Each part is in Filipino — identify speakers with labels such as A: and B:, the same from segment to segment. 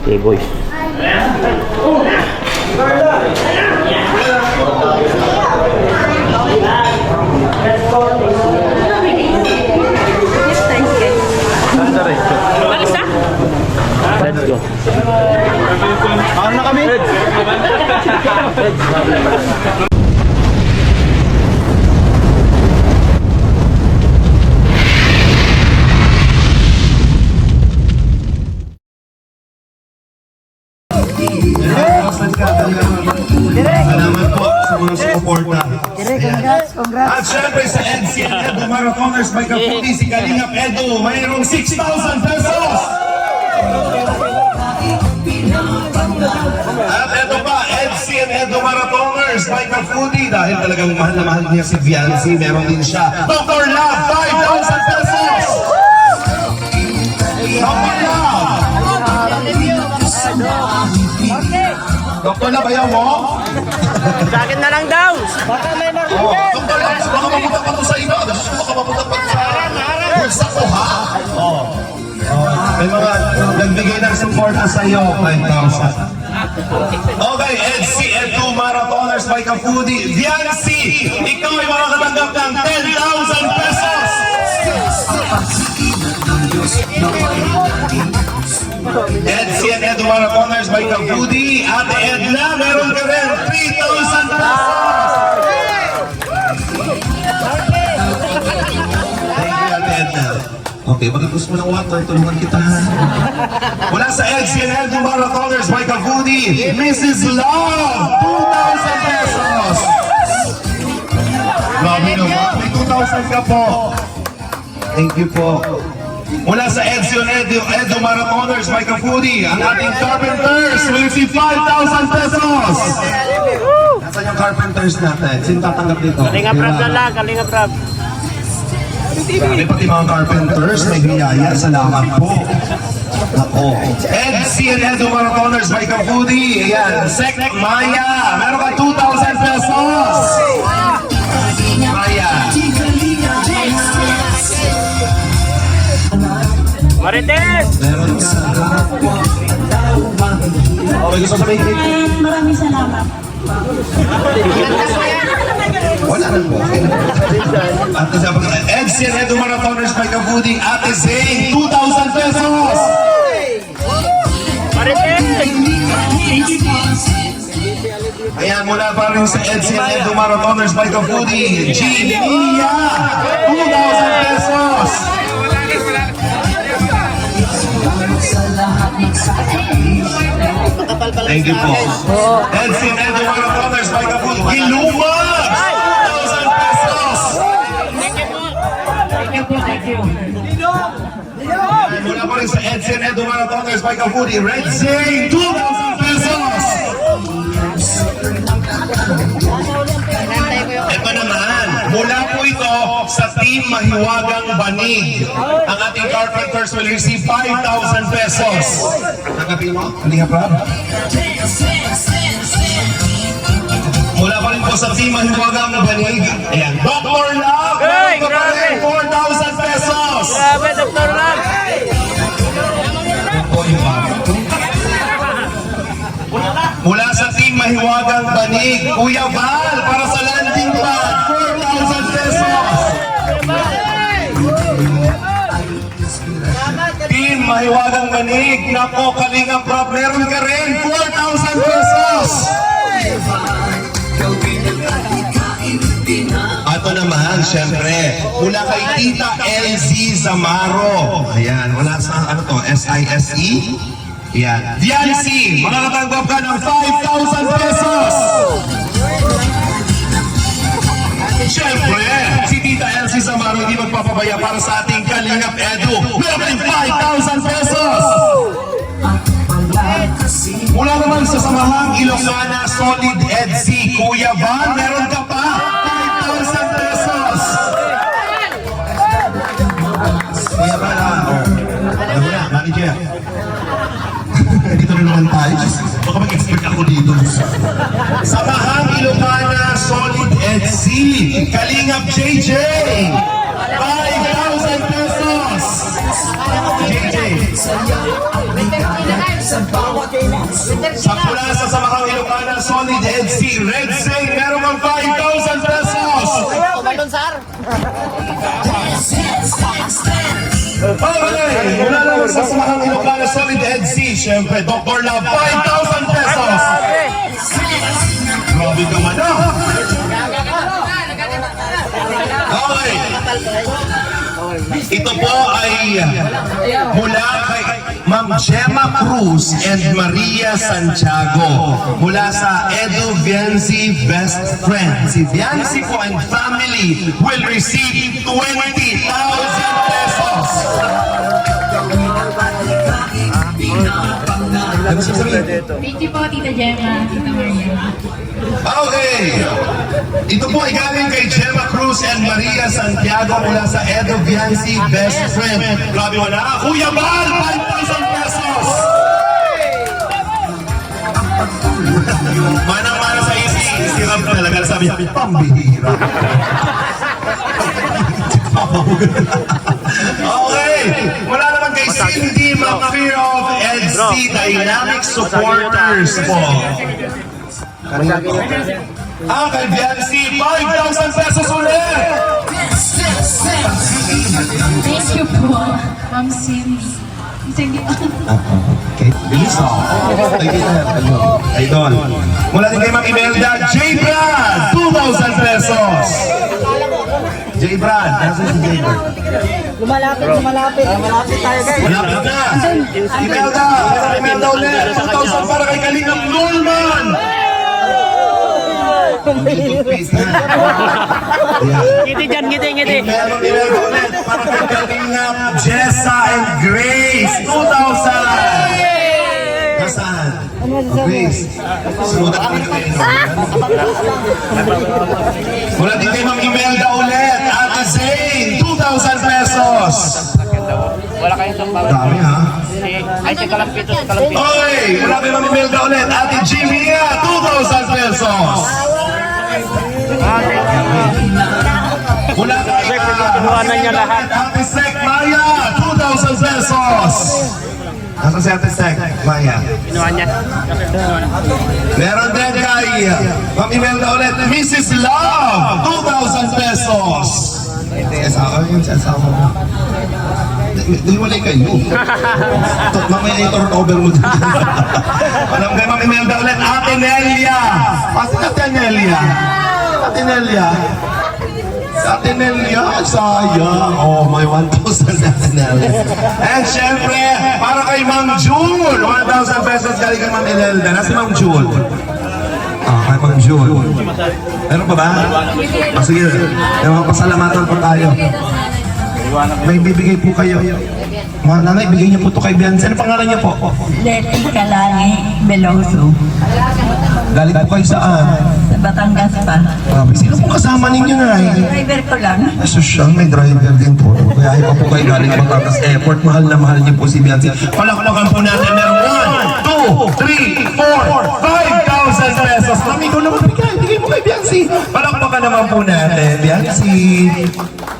A: Okay, boys. Let's go.
B: Ano na kami?
C: Salamat po sa mga suporta.
D: Congrats.
C: At syempre sa NCN Edo Marathoners by Kaputi, si Kalingap Edo, mayroong 6,000 pesos! At eto pa, NCN Edo Marathoners by Kaputi, dahil talagang mahal na mahal niya si Viancy, meron din siya. Dr. Love, 5,000 pesos! Dr. Love! Dr. Love, ayaw mo?
A: Sa akin na lang daw.
C: Dr. Love, baka mabuta pa to sa iba. Baka mabuta pa sa bulsa ko, ha? May mga nagbigay ng support sa iyo, 5,000. Okay, NCN2 Marathoners by Kafudi. Viancy, ikaw ay makakatanggap ng 10,000 pesos! NCN Edo Marathoners by Kafudi. Ate Edna, meron ka rin 3,000 pesos! Okay, pagkatapos mo ng water, tulungan kita. Mula sa NCN Edo Marathoners by Kavudi, Mrs. Love, 2,000 pesos! Grabe naman, may 2,000 ka po. Thank you po. Mula sa NCN Edo Marathoners by Kavudi, ang ating carpenters will receive 5,000 pesos! Nasaan yung carpenters natin? Sino tatanggap dito?
A: Kalinga Prab na lang, Kalinga Prab.
C: Grabe, pati mga carpenters, may biyaya. Salamat po. Ako. NCN Edo Marathoners by Kavudi. Ayan, Sek Maya. Meron ka 2,000 pesos. Maya.
A: Marites!
C: Meron ka. Okay, gusto sabihin.
D: Maraming salamat.
C: Wala na po. At isa pa naman, NCN Edo Marathoners by Kavudi. Ate Zane, 2,000 pesos.
A: Marites!
C: Ayan, mula pa rin sa NCN Edo Marathoners by Kavudi, Gia, 2,000 pesos. Thank you po. NCN Edo Marathoners by Kavudi, Ilumag, 2,000 pesos. Ayan, mula pa rin sa NCN Edo Marathoners by Kavudi, Red Zane, 2,000 pesos. Ito naman, mula po ito sa Team Mahiwagang Banig. Ang ating carpenters will receive 5,000 pesos. Tanggapin mo? Hindi nga, Prab? Mula pa rin po sa Team Mahiwagang Banig. Ayan, Dr. Love,
A: Hey,
C: meron ka pa rin 4,000 pesos.
A: Grabe, Dr. Love!
C: Mula sa Team Mahiwagang Banig, Kuya Val, para sa landing pad, 4,000 pesos. Team Mahiwagang Banig, nako, Kalinga Prab, meron ka rin 4,000 pesos. Ato naman, syempre, mula kay Tita LZ Zamaro. Ayan, wala sa, ano to, SISE? Yan. Viancy, makakatanggap ka ng 5,000 pesos! Siyempre, si Tita Elsie Zamaro hindi magpapabaya para sa ating Kalingap Edu. Meron kang 5,000 pesos! Mula naman sa Samahang Ilocana Solid EDC, Kuya Van, meron ka pa 5,000 pesos! Kuya Van, alam mo na, manager. Dito na naman tayo. Baka mag-expect ako dito. Samahang Ilocana Solid EDC, Kalingap JJ, 5,000 pesos! JJ. Sa mula sa Samahang Ilocana, Solid EDC, Red Say, meron kang 5,000 pesos. Okay, mula naman sa Samahang Ilocana, Solid EDC, syempre, Dr. Love, 5,000 pesos. Grabe ka man, ah. Okay. Ito po ay mula kay Ma'am Gemma Cruz and Maria Santiago mula sa Edo Viancy Best Friend. Si Viancy po and family will receive 20,000 pesos.
E: Thank you po, Tita Gemma, Tita Maria.
C: Okay. Ito po ay galing kay Gemma Cruz and Maria Santiago mula sa Edo Viancy Best Friend. Grabe wala. Kuya Bal, 5,000 pesos. Manang-mana sa isi Ram talaga. Sabi niya, pambihira. Okay. Wala naman kay Cindy McPhee of EDC Dynamic Supporters po. Kay Viancy, 5,000 pesos ulit!
E: Thank you po, Ma'am Cindy. Cindy.
C: Okay, bilis ako. Idol. Mula din kay Ma'am Imelda, J. Brad, 2,000 pesos! J. Brad, nasa si J. Brad?
D: Lumalapit tayo guys.
C: Malapit na! Imelda ulit, 2,000 para kay Kalingap Norman!
A: Ngiti dyan, ngiti.
C: Meron ulit para kay Kalingap Jessa and Grace, 2,000! Nasaan? Grace. Sumunod kami na kayo. Mula din kay Ma'am Imelda ulit, Ate Zane, 2,000 pesos!
A: Wala kayong sampawan.
C: Dami ha?
A: Ay, si Kalampito, si Kalampito.
C: Oy! Mula kay Ma'am Imelda ulit, Ate Jimia, 2,000 pesos! Mula kay
A: Pinuhanan niya lahat.
C: Ate Sek Maya, 2,000 pesos! Nasaan si Ate Sek Maya?
A: Pinuha niya.
C: Meron din kay Ma'am Imelda ulit, Mrs. Love, 2,000 pesos! Asawa yun, si asawa mo. Di wala kayo. Mamaya i-turn over mo dito. Alam kay Ma'am Imelda ulit, Ate Nelia! Kasi Ate Nelia? Ate Nelia? Ate Nelia, sayang. Oh, may 1,000 Ate Nelia. And syempre, para kay Ma'am June, 1,000 pesos galing kay Ma'am Imelda. Nasa Ma'am June? Kay Ma'am June. Meron pa ba? Sige, pasalamatan po tayo. May bibigay po kayo. Mga nanay, bigay niyo po ito kay Bianca. Ano pangalan niyo po?
D: Leti Kalangi Beloso.
C: Galing po kayo saan?
D: Sa Batangas pa.
C: Sino po kasama ninyo na
D: Driver ko lang.
C: Sosyal, may driver din po. Kaya pa po kayo galing Batangas Airport. Mahal na mahal niyo po si Bianca. Palakpakan po natin. Meron 1, 2, 3, 4, 5,000 pesos. Mami, ikaw naman bigay. Bigay mo kay Bianca. Palakpakan naman po natin. Bianca,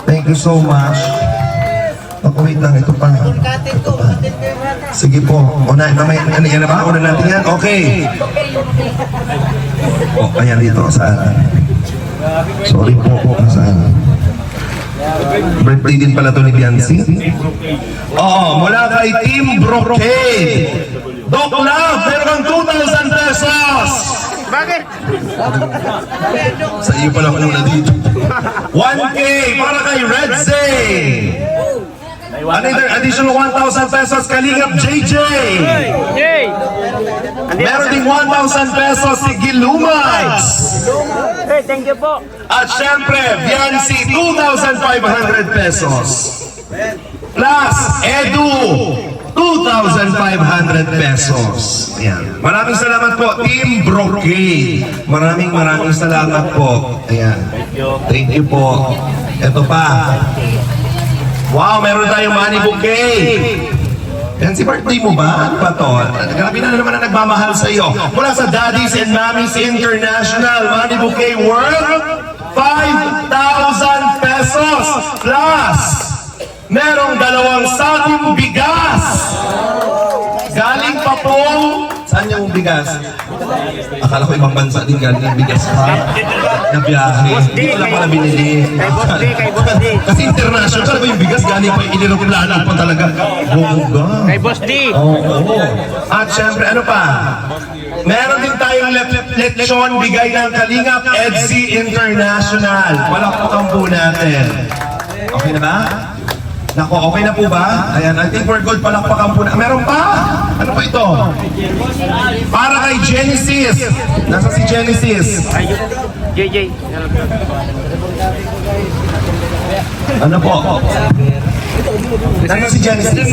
C: thank you so much. Wait lang, ito pa. Sige po. Una, mamay, ano yan na ba? Una natin yan? Okay. Ayan dito, saan? Sorry po, saan? Birthday din pala to ni Biancy. Mula kay Team Brocade. Doc Love, meron kang 2,000 pesos!
A: Bakit?
C: Sa iyo pala muna dito. 1K para kay Red Zay. Another additional 1,000 pesos Kalingap JJ.
A: Yay!
C: Meron ding 1,000 pesos si Gilumax.
A: Hey, thank you po.
C: At syempre, Viancy, 2,500 pesos. Plus, Edu, 2,500 pesos. Ayan. Maraming salamat po, Team Brocade. Maraming salamat po. Ayan. Thank you po. Ito pa. Wow, meron tayong money bouquet. Yan, si birthday mo ba? Ano ba to? Grabe na naman na nagmamahal sa iyo. Mula sa Daddies and Mommies International, money bouquet worth 5,000 pesos. Plus, merong 2 sakong bigas. Galing pa po, saan yung Batangas. Akala ko ibang bansa din galing ng bigas pa. Na biyahe. Hindi ko lang pala binili.
A: Kay Boss D, kay Boss D.
C: Kasi international talaga yung bigas galing pa iniroplano pa talaga. Bongga.
A: Kay Boss D.
C: Oo. At syempre, ano pa? Meron din tayong lechon bigay ng Kalingap EDSI International. Palakpakan po natin. Okay na ba? Nako, okay na po ba? Ayan, I think we're good. Palakpakan po na. Meron pa? Ano po ito? Para kay Genesis. Nasa si Genesis?
A: JJ.
C: Ano po? Nasa si Genesis?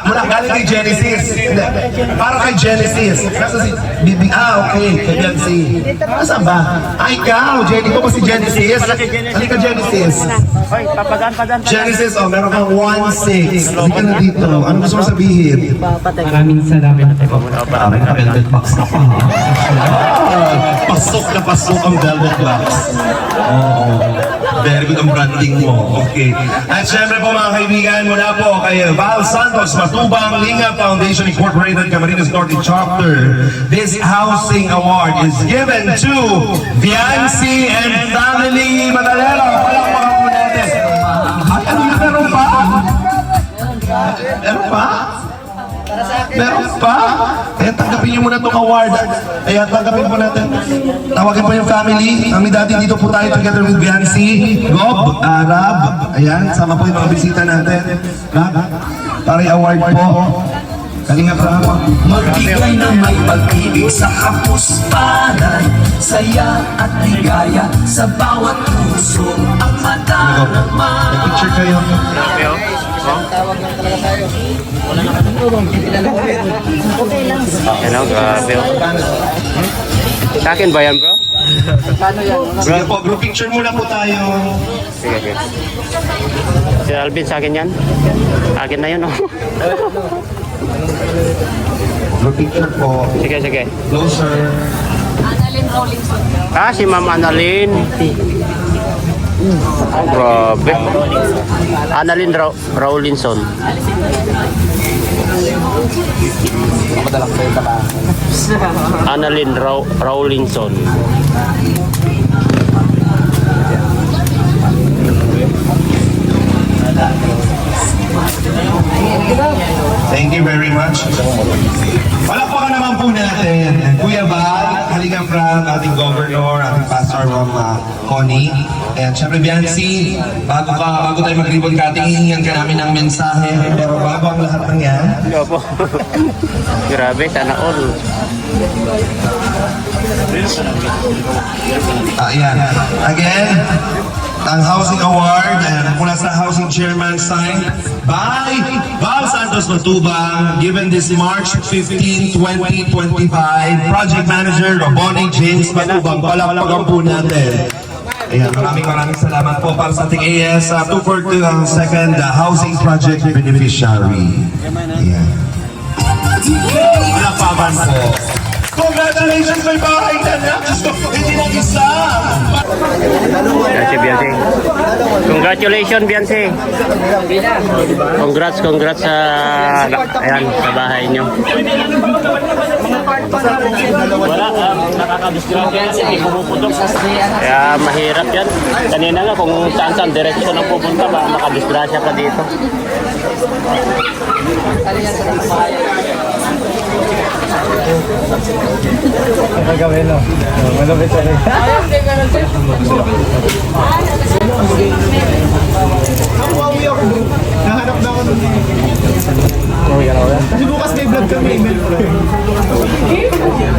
C: Mula galing kay Genesis. Hindi. Para kay Genesis. Nasa si Bibi. Okay. Kay Biancy. Nasaan ba? Ikaw. Jenny ko ba si Genesis? Halika Genesis.
A: Hoy, papadaan.
C: Genesis, meron kang 1-6. Halika na dito. Ano gusto mo sabihin?
B: Maraming salamat po.
C: Parang na velvet box ka pa. Pasok na pasok ang velvet box. Oo. Very good ang branding mo. Okay. At syempre po mga kaibigan, mula po kay Val Santos, Matubang Linga Foundation Incorporated, Camarines Norte Chapter. This housing award is given to Viancy and Family Madalero. Palakpakan po natin. Ay, ano yun? Meron pa? Meron pa? Meron pa? Kaya tanggapin niyo muna itong award. Kaya tanggapin po natin. Tawagin po yung family. Kami dati dito po tayo together with Biancy, Gob, Rab. Ayan, sama po yung mga bisita natin. Rab, para i-award po. Kalinga pa po.
F: Magbigay ng may pag-ibig sa kapuspanan, saya at ligaya sa bawat puso ang madarama.
C: Picture kayo.
A: Grabe, oh. Ano, grabe, oh. Sa akin ba yan, bro?
C: Sige po, group picture muna po tayo.
A: Sige. Si Alvin, sa akin yan? Akin na yun, oh.
C: Group picture po.
A: Sige.
C: Closer.
A: Si Ma'am Annalyn. Oh, grabe. Annalyn Rawlinson. Annalyn Rawlinson.
C: Thank you very much. Palakpakan naman po natin. Kuya Val, halika from ating governor, ating pastor from Connie. And syempre Biancy, bago tayo mag-ribbon cutting, hihingan ka namin ng mensahe. Pero bago ang lahat ng yan,
A: Opo. Grabe, sana all.
C: Ayan. Again, ang Housing Award mula sa Housing Chairman signed by Val Santos Matubang, given this March 15, 2025. Project Manager Roboni James Matubang. Palakpakan po natin. Ayan, maraming salamat po para sa ating AS 242 ang second Housing Project Beneficiary. Ayan. Palakpakan po. Congratulations, may bahay ka na! Hindi na isa!
A: Yan si Biancy. Congratulations, Biancy. Congrats sa ayan, sa bahay nyo. Wala, nakakadisgrasya yan, hindi pumuputok. Kaya mahirap yan. Kanina nga kung saan direksyon ang pupunta, baka makadisgrasya pa dito.
B: Gagawin no. Malapit sa rin.
C: Nahanap na ako nun.
B: Kasi bukas may vlog kami, email ko.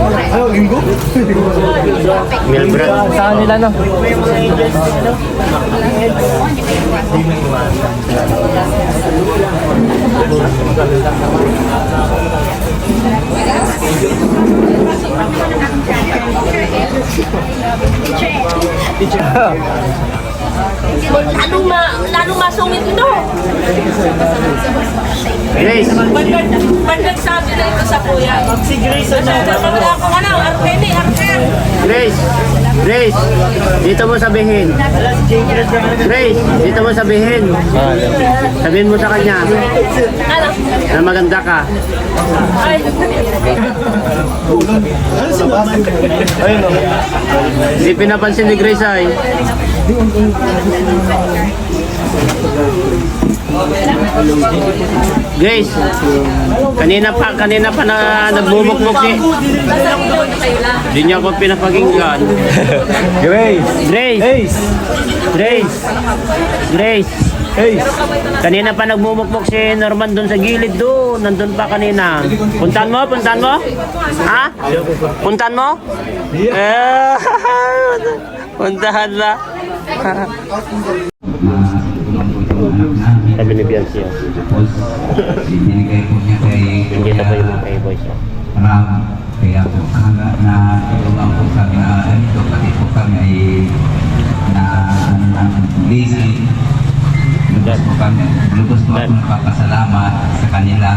B: Ano, linggo?
A: Milbrand.
B: Saan nila no?
G: Lalo masungit ito.
A: Grace.
G: Pag nagsabi na ito sa kuya, si Grace na wala akong ano, Arteni, Arter.
A: Grace. Grace. Dito mo sabihin. Grace. Dito mo sabihin. Sabihin mo sa kanya
G: Ano?
A: na maganda ka.
G: Ay,
A: Hindi pinapansin ni Grace ay. Grace, kanina pa na nagmumukmuk si. Hindi niya ako pinapakinggan.
B: Grace!
A: Grace! Grace! Grace!
B: Hey!
A: Kanina pa nagmumukmuk si Norman doon sa gilid doon. Nandun pa kanina. Puntahan mo? Puntahan mo? Ha? Puntahan mo? Eh, puntahan na. Sabi ni Bianci.
H: Tapos, binigay po niya kay
A: Hindi na po yung kay boys.
H: Ram. Kaya po, na tulungan po kami na ito, pati po kami ay na lazy. Lubos po kami, lubos po ako nagpapasalamat sa kanila.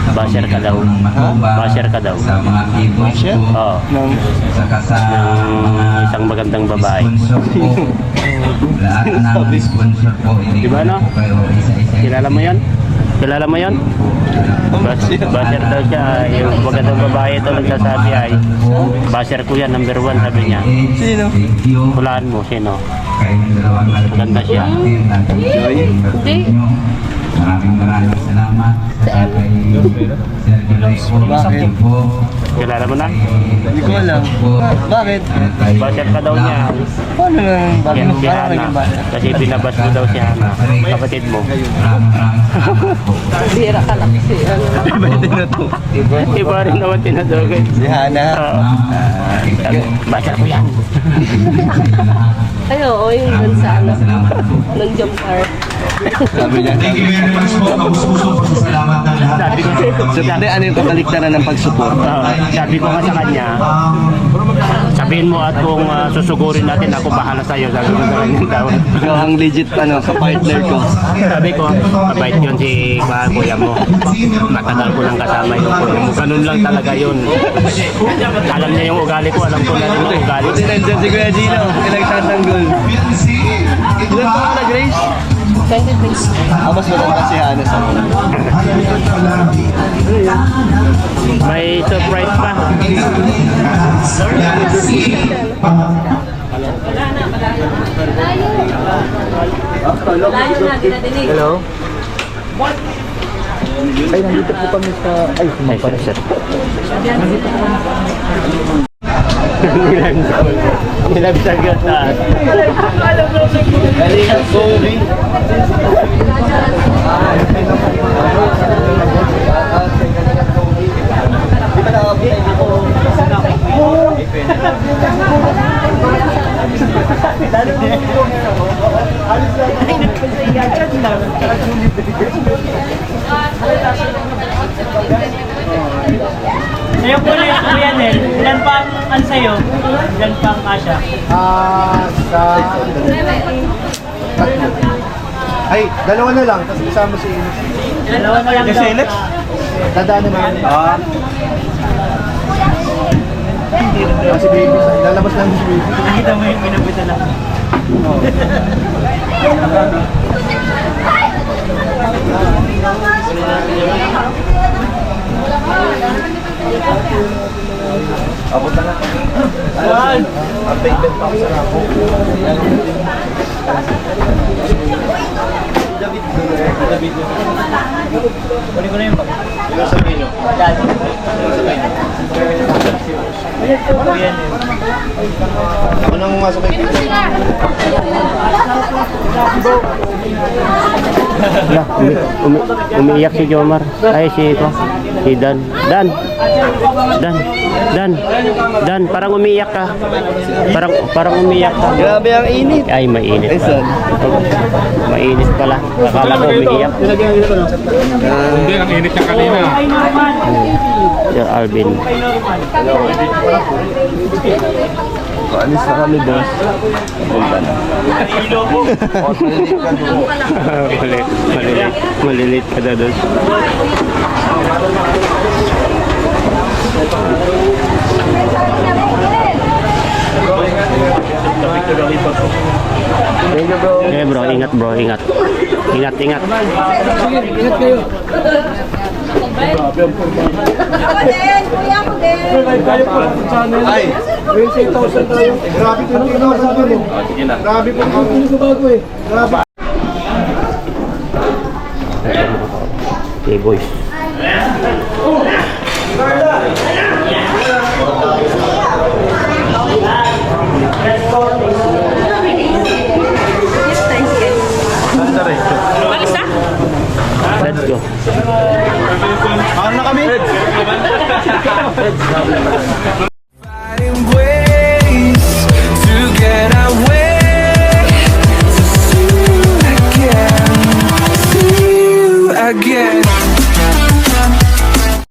H: Sa
A: Basher ka daw.
H: pamilya po ng Matuba,
A: Basher ka daw.
H: Sa mga keyboards po.
A: Oo.
H: Saka sa mga
A: Isang magandang babae.
H: sponsor po. Lahat ng sponsor po. Hindi
A: Diba, no?
H: po kayo isa-isa.
A: Kilala mo yan? Kilala mo yan? Basher daw siya. Yung magandang babae ito nagsasabi ay basher ko yan, number 1 sabi niya.
H: Sino? Thank you.
A: Hulaan mo, sino?
H: Kayong dalawang
A: Maganda siya.
H: Hindi. Maraming salamat sa kay Sir July po. Bakit po?
A: Kilala mo na?
H: Hindi ko alam.
B: Bakit?
A: Basher ka daw niya.
B: Paano lang? Bakit
A: Yan si
B: parang
A: Hana.
B: naging bata?
A: Kasi binabas mo daw si Hana. Kapatid mo.
H: Maraming salamat po.
G: bira ka lang si ano.
A: Iba rin naman tinatawag.
B: Si Hana.
A: Basher ko yan.
G: Ay, oo, yung dun sa ano,
H: Salamat po.
G: ng jump car.
B: Sabi niya.
C: Thank you very much po. Kapuso-puso pasasalamat ng lahat.
A: Sabi ko,
B: Ano yung kabaliktaran ng pagsupport?
A: sabi ko nga sa kanya, sabihin mo at kung susugurin natin, ako bahala sa'yo. Sabi ko sa kanya daw.
B: Ikaw ang legit ka-partner ko.
A: Sabi ko, mabait yun si kuya mo. Matagal ko lang kasama yung kuya mo. Ganun lang talaga yun. Alam niya yung ugali ko, alam ko na rin yung ugali.
B: Buti nandyan si Kuya Gino. Pinagtatanggol. Ilan pa ka na, Grace?
G: 23.
B: Mas maganda si Hana sa mga.
A: May surprise pa.
G: Layo na, dinadinig.
B: Hello? Ay, nandito po kami sa... Ay,
A: Ay, sir. Nilagsagot na.
B: Galing Kobe. Di ba nakapit?
I: Sa'yo po Kuya Nel, ilan pa ang sa'yo? Ilan pa ang kasya?
B: Ay, dalawa na lang, tapos kasama si Ines.
I: Dalawa na lang daw.
B: Alex? Dadaan naman. Si baby, lalabas lang si baby.
I: Nakita mo yung pinabutan na.
B: Abot na lang.
I: Saan?
B: Payment pa ako sa rapo.
I: Kunin ko na yung bag.
B: Yung sabihin nyo.
I: Kuya Nel.
B: Ako nang masabay ko.
A: Wala, umiiyak si Jomar. Ay, si ito. Si Dan. Dan, parang umiiyak ka. Parang umiiyak ka.
B: Grabe ang init.
A: Ay, mainit
B: Ay,
A: pa.
B: son.
A: Mainit pala. Akala ko umiiyak.
B: Hindi, ang init niya kanina.
A: Sir Alvin.
B: Alis na kami, boss.
A: Malilit ka na doon.
B: Thank you, bro.
A: Okay bro, ingat bro, ingat. Ingat, ingat.
B: Ay! 20,000 tayo. Grabe po yung sabi mo. Grabe po yung bago eh. Grabe.
A: Okay boys.
G: Malis na?
A: Let's go.
B: Ano na kami?